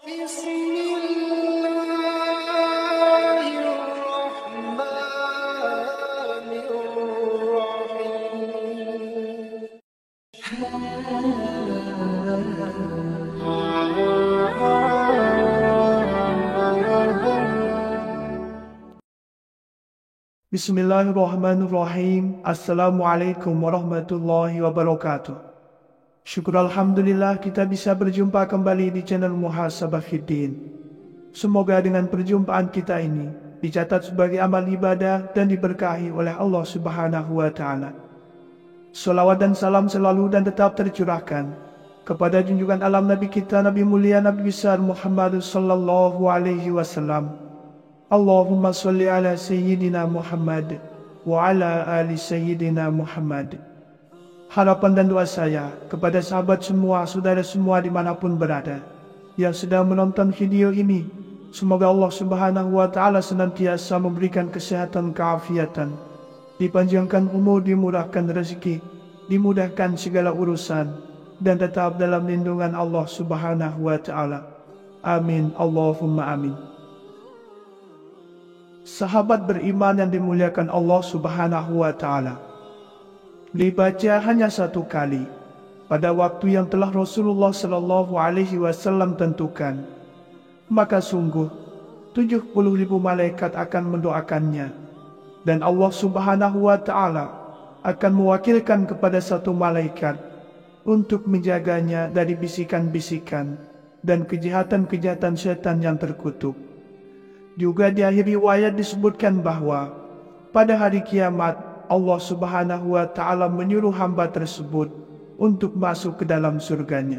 Bismillahirrahmanirrahim. Bismillahirrahmanirrahim. Assalamualaikum warahmatullahi wabarakatuh. Syukur Alhamdulillah kita bisa berjumpa kembali di channel Muhasabah Fiddin. Semoga dengan perjumpaan kita ini dicatat sebagai amal ibadah dan diberkahi oleh Allah Subhanahu wa Ta'ala. Salawat dan salam selalu dan tetap tercurahkan kepada junjungan alam Nabi kita, Nabi mulia, Nabi besar Muhammad sallallahu alaihi wasallam. Allahumma salli ala Sayyidina Muhammad wa ala ali Sayyidina Muhammad. Harapan dan doa saya kepada sahabat semua, saudara semua dimanapun berada yang sedang menonton video ini, semoga Allah Subhanahu wa Ta'ala senantiasa memberikan kesehatan, keafiatan, dipanjangkan umur, dimurahkan rezeki, dimudahkan segala urusan, dan tetap dalam lindungan Allah Subhanahu wa Ta'ala. Amin, Allahumma amin. Sahabat beriman yang dimuliakan Allah Subhanahu wa Ta'ala, dibaca hanya satu kali pada waktu yang telah Rasulullah Sallallahu Alaihi Wasallam tentukan, maka sungguh 70.000 malaikat akan mendoakannya, dan Allah Subhanahu wa Ta'ala akan mewakilkan kepada satu malaikat untuk menjaganya dari bisikan-bisikan dan kejahatan-kejahatan setan yang terkutuk. Juga di akhir riwayat disebutkan bahwa pada hari kiamat Allah Subhanahu wa Ta'ala menyuruh hamba tersebut untuk masuk ke dalam surganya.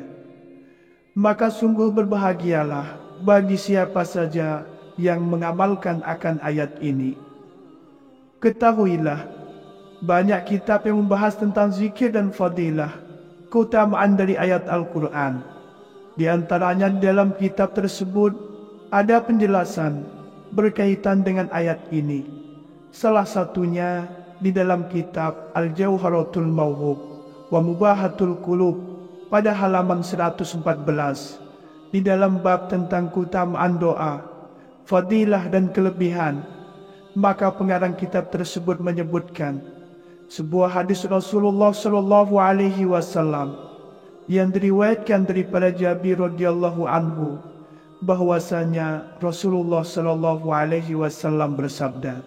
Maka sungguh berbahagialah bagi siapa saja yang mengamalkan akan ayat ini. Ketahuilah, banyak kitab yang membahas tentang zikir dan fadilah, keutamaan dari ayat Al-Quran. Di antaranya dalam kitab tersebut ada penjelasan berkaitan dengan ayat ini. Salah satunya di dalam kitab Al-Jauharatul Mauhub wa Mubahatul Qulub pada halaman 114 di dalam bab tentang keutamaan doa, fadilah dan kelebihan. Maka pengarang kitab tersebut menyebutkan sebuah hadis Rasulullah Sallallahu Alaihi Wasallam yang diriwayatkan daripada Jabir radhiyallahu anhu, bahwasanya Rasulullah Sallallahu Alaihi Wasallam bersabda,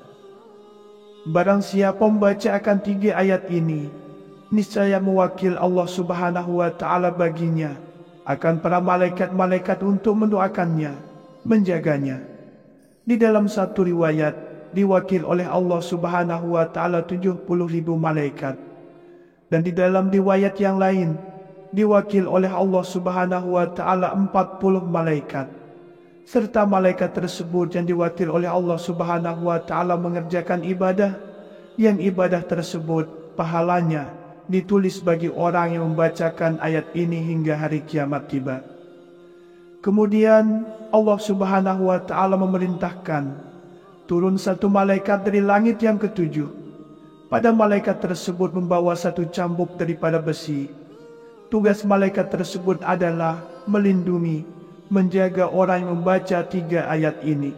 barang siapa membaca akan 3 ayat ini, niscaya mewakil Allah Subhanahu wa Ta'ala baginya akan para malaikat-malaikat untuk mendoakannya, menjaganya. Di dalam satu riwayat diwakil oleh Allah Subhanahu wa Ta'ala 70.000 malaikat, dan di dalam riwayat yang lain diwakil oleh Allah Subhanahu wa Ta'ala 40 malaikat, serta malaikat tersebut yang diwakil oleh Allah Subhanahu wa Ta'ala mengerjakan ibadah, yang ibadah tersebut pahalanya ditulis bagi orang yang membacakan ayat ini hingga hari kiamat tiba. Kemudian Allah Subhanahu wa Ta'ala memerintahkan turun satu malaikat dari langit yang ke-7. Pada malaikat tersebut membawa satu cambuk daripada besi. Tugas malaikat tersebut adalah melindungi, menjaga orang yang membaca 3 ayat ini.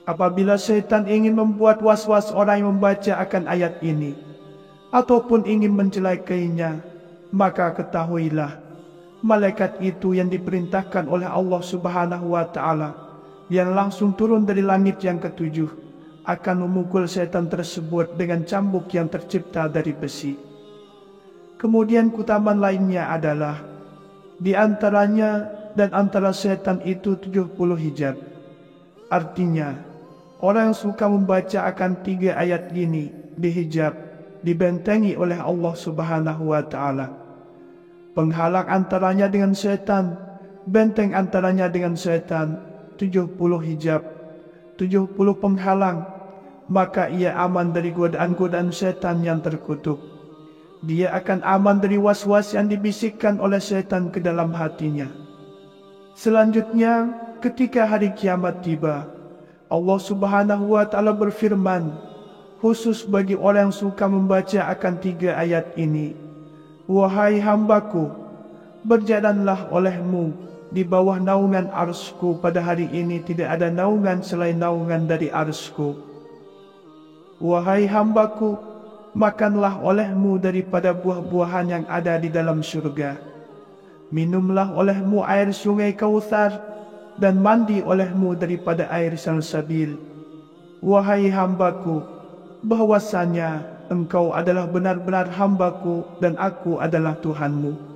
Apabila setan ingin membuat was-was orang yang membaca akan ayat ini, ataupun ingin mencelakainya, maka ketahuilah, malaikat itu yang diperintahkan oleh Allah Subhanahu wa Ta'ala, yang langsung turun dari langit yang ke-7, akan memukul setan tersebut dengan cambuk yang tercipta dari besi. Kemudian keutamaan lainnya adalah, di antaranya dan antara setan itu 70 hijab. Artinya, orang yang suka membaca akan 3 ayat ini dihijab, dibentengi oleh Allah Subhanahu wa Ta'ala. Penghalang antaranya dengan setan, benteng antaranya dengan setan, 70 hijab, 70 penghalang, maka ia aman dari godaan-godaan setan yang terkutuk. Dia akan aman dari was-was yang dibisikkan oleh setan ke dalam hatinya. Selanjutnya, ketika hari kiamat tiba, Allah Subhanahu wa Ta'ala berfirman khusus bagi orang yang suka membaca akan 3 ayat ini, wahai hambaku, berjalanlah olehmu di bawah naungan arsy-Ku pada hari ini tidak ada naungan selain naungan dari arsy-Ku. Wahai hamba-Ku, makanlah olehmu daripada buah-buahan yang ada di dalam syurga. Minumlah olehmu air sungai Kautsar, dan mandi olehmu daripada air salsabil. Wahai hamba-Ku, bahwasanya engkau adalah benar-benar hamba-Ku dan aku adalah Tuhanmu.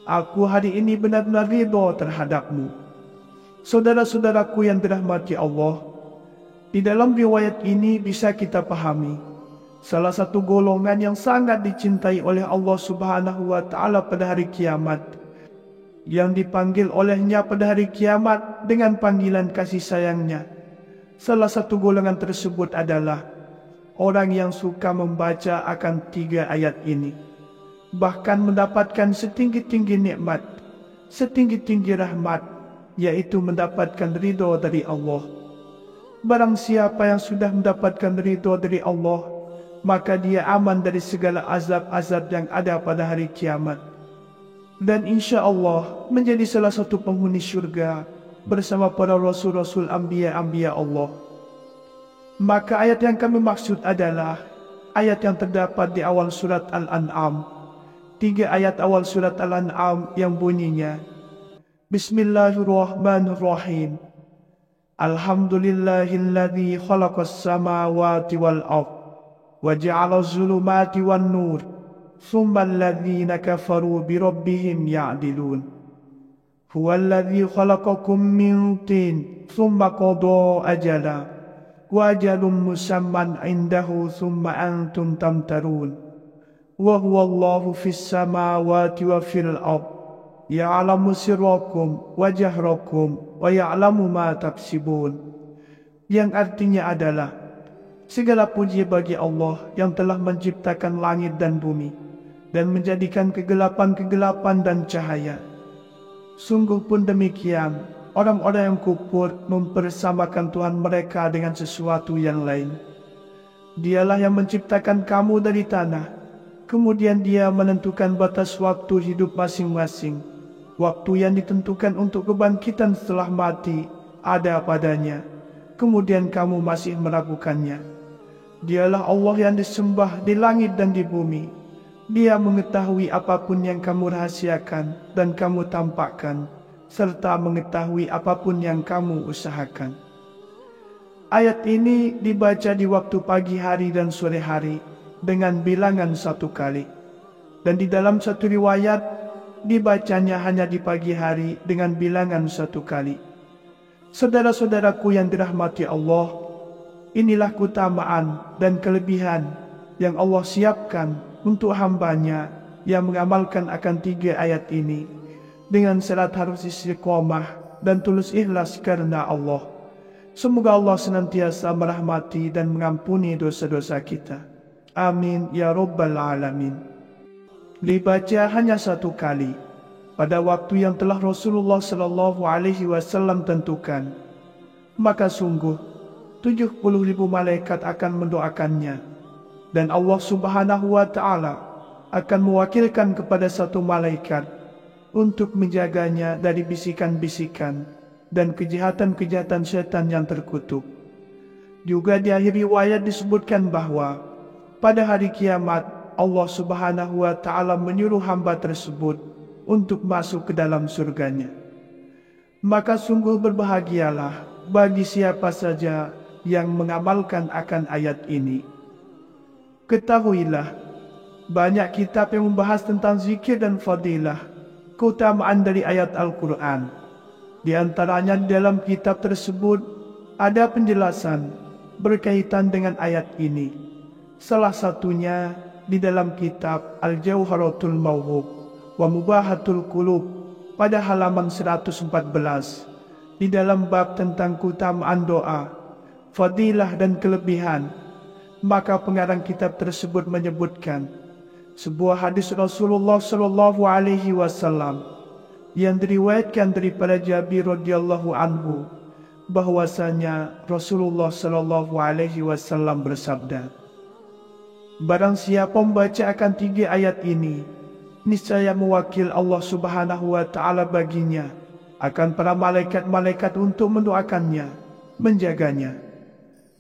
Aku hari ini benar-benar ridha terhadapmu. Saudara-saudaraku yang dirahmati Allah, di dalam riwayat ini bisa kita pahami salah satu golongan yang sangat dicintai oleh Allah Subhanahu wa Ta'ala pada hari kiamat, yang dipanggil olehnya pada hari kiamat dengan panggilan kasih sayangnya. Salah satu golongan tersebut adalah orang yang suka membaca akan 3 ayat ini, bahkan mendapatkan setinggi-tinggi nikmat, setinggi-tinggi rahmat, yaitu mendapatkan ridho dari Allah. Barang siapa yang sudah mendapatkan ridho dari Allah, maka dia aman dari segala azab-azab yang ada pada hari kiamat, dan insya Allah menjadi salah satu penghuni syurga bersama para rasul-rasul anbiya-anbiya Allah. Maka ayat yang kami maksud adalah ayat yang terdapat di awal surat Al-An'am, 3 ayat awal surat Al-An'am yang bunyinya, Bismillahirrahmanirrahim. Alhamdulillahilladzi khalaqas samawati wal ardh wa ja'ala az-zulumati wan nur, thumma alladhina kafaru bi rabbihim ya'dilun. Huwallazi khalaqakum min tin, thumma qada ajala, wa ajalun musamman indahu, thumma antum tamtarun. Wa huwa Allahu fis samawati wa fil ardh, ya'lamu sirrakum wa jahrakum wa ya'lamu ma taksibun. Yang artinya adalah, segala puji bagi Allah yang telah menciptakan langit dan bumi dan menjadikan kegelapan-kegelapan dan cahaya. Sungguh pun demikian, orang-orang yang kufur mempersamakan Tuhan mereka dengan sesuatu yang lain. Dialah yang menciptakan kamu dari tanah, kemudian Dia menentukan batas waktu hidup masing-masing. Waktu yang ditentukan untuk kebangkitan setelah mati ada padanya, kemudian kamu masih meragukannya. Dialah Allah yang disembah di langit dan di bumi. Dia mengetahui apapun yang kamu rahasiakan dan kamu tampakkan, serta mengetahui apapun yang kamu usahakan. Ayat ini dibaca di waktu pagi hari dan sore hari dengan bilangan 1 kali, dan di dalam satu riwayat dibacanya hanya di pagi hari dengan bilangan 1 kali. Saudara-saudaraku yang dirahmati Allah, inilah keutamaan dan kelebihan yang Allah siapkan untuk hambanya yang mengamalkan akan 3 ayat ini dengan syarat harus istiqomah dan tulus ikhlas karena Allah. Semoga Allah senantiasa merahmati dan mengampuni dosa-dosa kita. Amin ya Rabbal Alamin. Dibaca hanya 1 kali pada waktu yang telah Rasulullah SAW tentukan, maka sungguh 70.000 malaikat akan mendoakannya, dan Allah Subhanahu wa Ta'ala akan mewakilkan kepada 1 malaikat untuk menjaganya dari bisikan-bisikan dan kejahatan-kejahatan setan yang terkutuk. Juga di akhir riwayat disebutkan bahwa pada hari kiamat Allah Subhanahu wa Ta'ala menyuruh hamba tersebut untuk masuk ke dalam surganya. Maka sungguh berbahagialah bagi siapa saja yang mengamalkan akan ayat ini. Ketahuilah, banyak kitab yang membahas tentang zikir dan fadilah, keutamaan dari ayat Al-Quran. Di antaranya dalam kitab tersebut ada penjelasan berkaitan dengan ayat ini. Salah satunya di dalam kitab Al-Jawharatul Mawhub wa Mubahatul Qulub pada halaman 114 di dalam bab tentang keutamaan doa, fadilah dan kelebihan. Maka pengarang kitab tersebut menyebutkan sebuah hadis Rasulullah SAW yang diriwayatkan daripada Jabir radhiyallahu anhu, bahwasanya Rasulullah SAW bersabda, barang siapa membaca akan 3 ayat ini, niscaya mewakil Allah Subhanahu wa Ta'ala baginya akan para malaikat-malaikat untuk mendoakannya, menjaganya.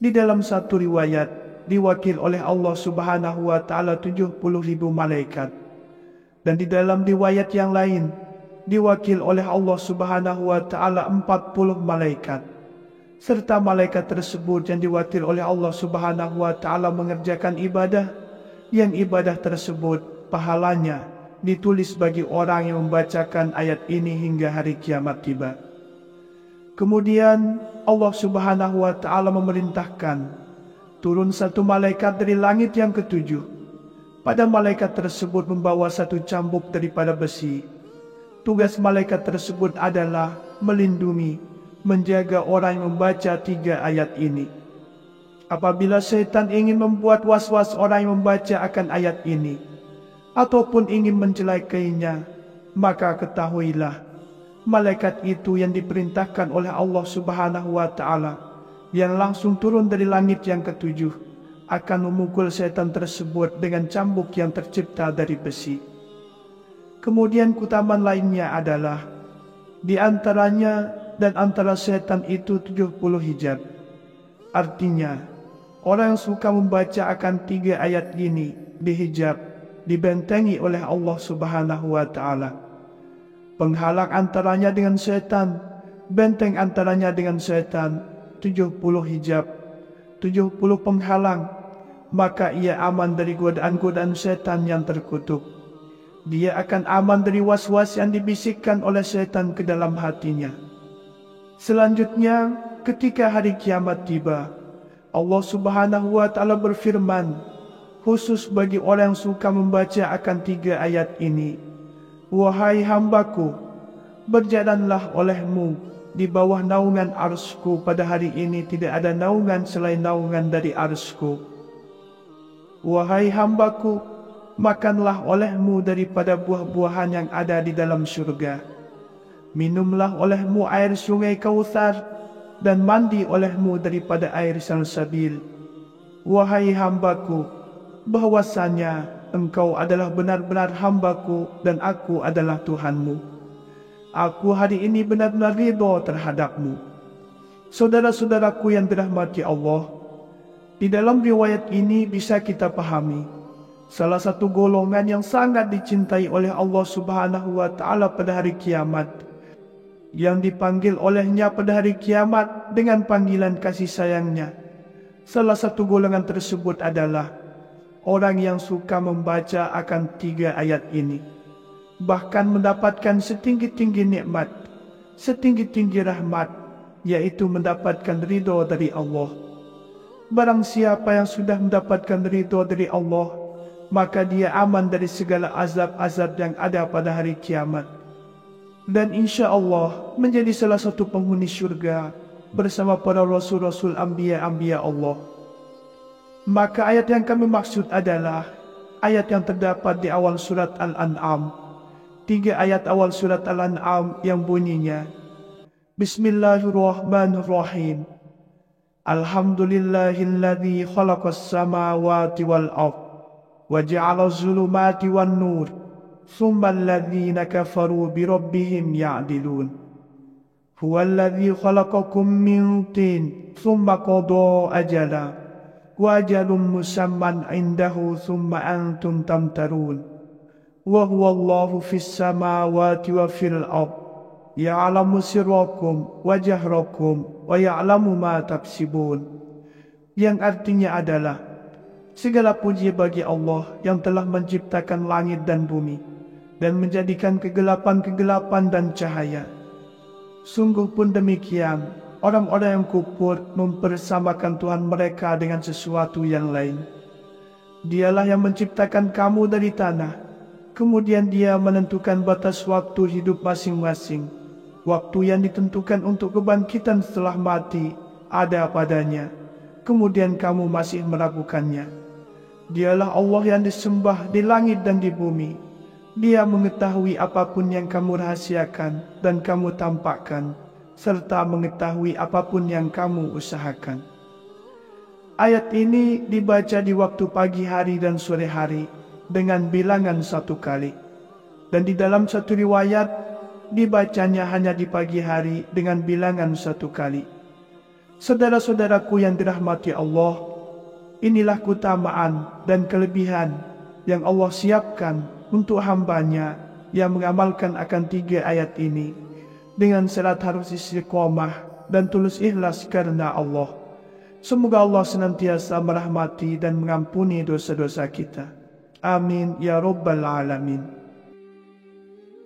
Di dalam satu riwayat, diwakil oleh Allah Subhanahu wa Ta'ala 70.000 malaikat. Dan di dalam riwayat yang lain, diwakil oleh Allah Subhanahu wa Ta'ala 40 malaikat. Serta malaikat tersebut yang diwakil oleh Allah Subhanahu wa Ta'ala mengerjakan ibadah, yang ibadah tersebut pahalanya ditulis bagi orang yang membacakan ayat ini hingga hari kiamat tiba. Kemudian Allah Subhanahu wa Ta'ala memerintahkan turun satu malaikat dari langit yang ketujuh. Pada malaikat tersebut membawa satu cambuk daripada besi. Tugas malaikat tersebut adalah melindungi, menjaga orang yang membaca 3 ayat ini. Apabila syaitan ingin membuat was-was orang yang membaca akan ayat ini, ataupun ingin mencelakainya, maka ketahuilah, malaikat itu yang diperintahkan oleh Allah Subhanahu wa Ta'ala, yang langsung turun dari langit yang ketujuh, akan memukul setan tersebut dengan cambuk yang tercipta dari besi. Kemudian keutamaan lainnya adalah, di antaranya dan antara setan itu 70 hijab. Artinya, orang yang suka membaca akan 3 ayat ini dihijab, dibentengi oleh Allah Subhanahu wa Ta'ala. Penghalang antaranya dengan setan, benteng antaranya dengan setan, 70 hijab, 70 penghalang, maka ia aman dari godaan-godaan setan yang terkutuk. Dia akan aman dari was-was yang dibisikkan oleh setan ke dalam hatinya. Selanjutnya, ketika hari kiamat tiba, Allah Subhanahu wa Ta'ala berfirman, khusus bagi orang yang suka membaca akan 3 ayat ini, wahai hambaku, berjalanlah olehmu di bawah naungan arsku. Pada hari ini tidak ada naungan selain naungan dari arsku. Wahai hambaku, makanlah olehmu daripada buah-buahan yang ada di dalam surga. Minumlah olehmu air sungai Kautsar, dan mandi olehmu daripada air salsabil. Wahai hambaku, bahwasanya engkau adalah benar-benar hambaku dan aku adalah Tuhanmu. Aku hari ini benar-benar ridha terhadapmu. Saudara-saudaraku yang dirahmati Allah, di dalam riwayat ini bisa kita pahami salah satu golongan yang sangat dicintai oleh Allah Subhanahu wa Ta'ala pada hari kiamat, yang dipanggil olehnya pada hari kiamat dengan panggilan kasih sayangnya. Salah satu golongan tersebut adalah orang yang suka membaca akan 3 ayat ini, bahkan mendapatkan setinggi-tinggi nikmat, setinggi-tinggi rahmat, yaitu mendapatkan ridho dari Allah. Barang siapa yang sudah mendapatkan ridho dari Allah, maka dia aman dari segala azab-azab yang ada pada hari kiamat, dan insya Allah menjadi salah satu penghuni syurga bersama para rasul-rasul anbiya-anbiya Allah. Maka ayat yang kami maksud adalah ayat yang terdapat di awal surat Al-An'am, 3 ayat awal surat Al-An'am yang bunyinya, Bismillahirrahmanirrahim. Alhamdulillahilladzi khalaqas samawati wal ard wa ja'ala az-zulumati wan nur thumma alladhina kafaru bi rabbihim ya'dilun. Huwallazi khalaqakum min tin thumma qada ajala wa ajalun musamman 'indahu thumma antum tamtarun. Wa huwallahu fis samawati wa fil ard ya'lamu sirrakum wa jahrakum wa ya'lamu ma taksibun. Yang artinya adalah, segala puji bagi Allah yang telah menciptakan langit dan bumi dan menjadikan kegelapan-kegelapan dan cahaya. Sungguh pun demikian, orang-orang yang kufur mempersamakan Tuhan mereka dengan sesuatu yang lain. Dialah yang menciptakan kamu dari tanah, kemudian Dia menentukan batas waktu hidup masing-masing. Waktu yang ditentukan untuk kebangkitan setelah mati ada padanya, kemudian kamu masih meragukannya. Dialah Allah yang disembah di langit dan di bumi. Dia mengetahui apapun yang kamu rahasiakan dan kamu tampakkan, serta mengetahui apapun yang kamu usahakan. Ayat ini dibaca di waktu pagi hari dan sore hari dengan bilangan 1 kali. Dan di dalam satu riwayat, dibacanya hanya di pagi hari dengan bilangan 1 kali. Saudara-saudaraku yang dirahmati Allah, inilah keutamaan dan kelebihan yang Allah siapkan untuk hambanya yang mengamalkan akan 3 ayat ini dengan syarat harus istiqomah dan tulus ikhlas karena Allah. Semoga Allah senantiasa merahmati dan mengampuni dosa-dosa kita. Amin ya Rabbal Alamin.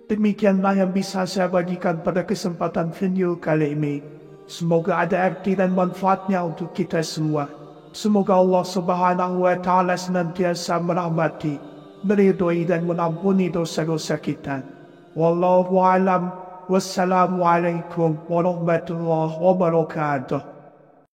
Demikianlah yang bisa saya bagikan pada kesempatan video kali ini. Semoga ada arti dan manfaatnya untuk kita semua. Semoga Allah Subhanahu wa Ta'ala senantiasa merahmati, meridhoi dan mengampuni dosa-dosa kita. Wallahu a'lam. Wassalamualaikum warahmatullahi wabarakatuh.